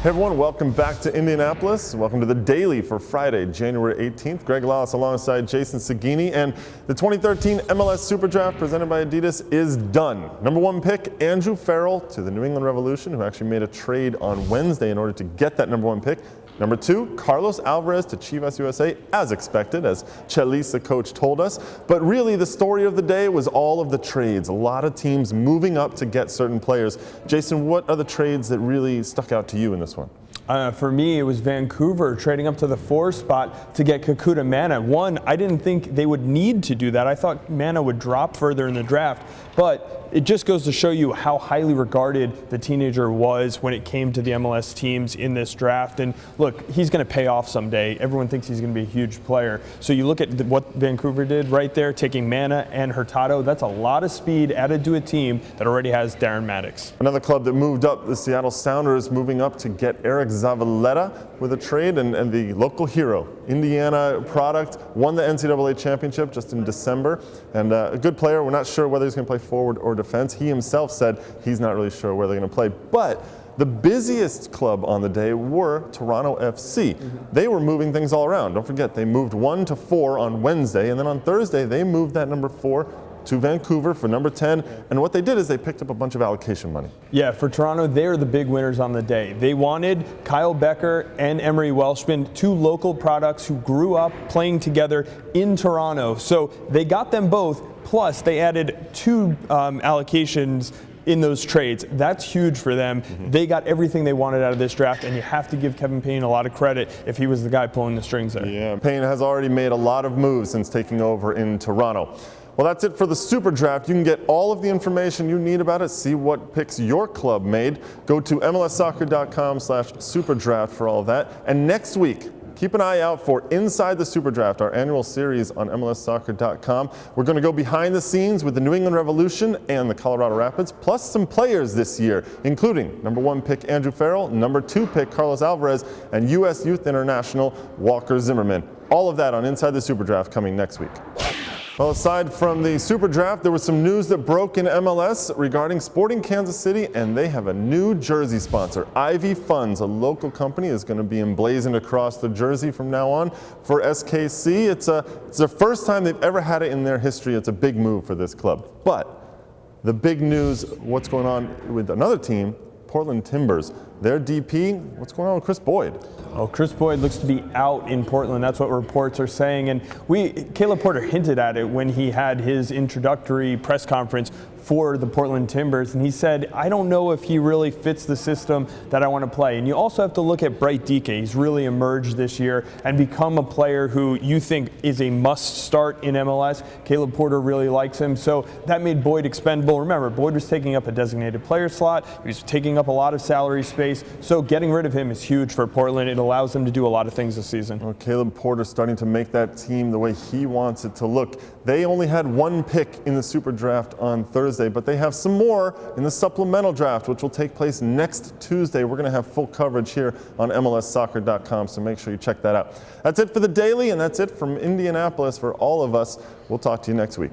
Hey everyone, welcome back to Indianapolis. Welcome to the Daily for Friday, January 18th. Greg Lalas alongside Jason Seguini, and the 2013 MLS SuperDraft presented by Adidas is done. Number 1 pick, Andrew Farrell to the New England Revolution, who actually made a trade on Wednesday in order to get that number 1 pick. Number 2, Carlos Alvarez to Chivas USA, as expected, as Chelis, the coach, told us. But really, the story of the day was all of the trades. A lot of teams moving up to get certain players. Jason, what are the trades that really stuck out to you in this one? For me, it was Vancouver trading up to the 4 spot to get Kekuta Mana. One, I didn't think they would need to do that. I thought Mana would drop further in the draft, but it just goes to show you how highly regarded the teenager was when it came to the MLS teams in this draft. And look, he's going to pay off someday. Everyone thinks he's going to be a huge player. So you look at what Vancouver did right there, taking Mana and Hurtado. That's a lot of speed added to a team that already has Darren Maddox. Another club that moved up, the Seattle Sounders, moving up to get Eric Zavaleta with a trade, and the local hero, Indiana product, won the NCAA championship just in December, and a good player. We're not sure whether he's going to play forward or defense. He himself said he's not really sure where they're going to play, but the busiest club on the day were Toronto FC. They were moving things all around. Don't forget, they moved 1 to 4 on Wednesday, and then on Thursday they moved that number 4 to Vancouver for number 10, and what they did is they picked up a bunch of allocation money. Yeah, for Toronto, they are the big winners on the day. They wanted Kyle Becker and Emery Welshman, 2 local products who grew up playing together in Toronto. So they got them both, plus they added 2 allocations in those trades. That's huge for them. They got everything they wanted out of this draft, and you have to give Kevin Payne a lot of credit if he was the guy pulling the strings there. Yeah, Payne has already made a lot of moves since taking over in Toronto. Well, that's it for the Super Draft. You can get all of the information you need about it, see what picks your club made. Go to MLSsoccer.com/SuperDraft for all of that. And next week, keep an eye out for Inside the Super Draft, our annual series on MLSsoccer.com. We're going to go behind the scenes with the New England Revolution and the Colorado Rapids, plus some players this year, including number 1 pick Andrew Farrell, number 2 pick Carlos Alvarez, and U.S. Youth International Walker Zimmerman. All of that on Inside the Super Draft coming next week. Well, aside from the Super Draft, there was some news that broke in MLS regarding Sporting Kansas City, and they have a new jersey sponsor. Ivy Funds, a local company, is going to be emblazoned across the jersey from now on for SKC. It's the first time they've ever had it in their history. It's a big move for this club. But the big news, what's going on with another team, Portland Timbers. Their DP, what's going on with Kris Boyd? Oh, Kris Boyd looks to be out in Portland. That's what reports are saying. And Caleb Porter hinted at it when he had his introductory press conference for the Portland Timbers, and he said, I don't know if he really fits the system that I want to play. And you also have to look at Bright Dike. He's really emerged this year and become a player who you think is a must start in MLS. Caleb Porter really likes him, so that made Boyd expendable. Remember, Boyd was taking up a designated player slot. He was taking up a lot of salary space, so getting rid of him is huge for Portland. It allows them to do a lot of things this season. Well, Caleb Porter starting to make that team the way he wants it to look. They only had 1 pick in the Super Draft on Thursday, but they have some more in the supplemental draft, which will take place next Tuesday. We're going to have full coverage here on MLSsoccer.com, so make sure you check that out. That's it for the Daily, and that's it from Indianapolis for all of us. We'll talk to you next week.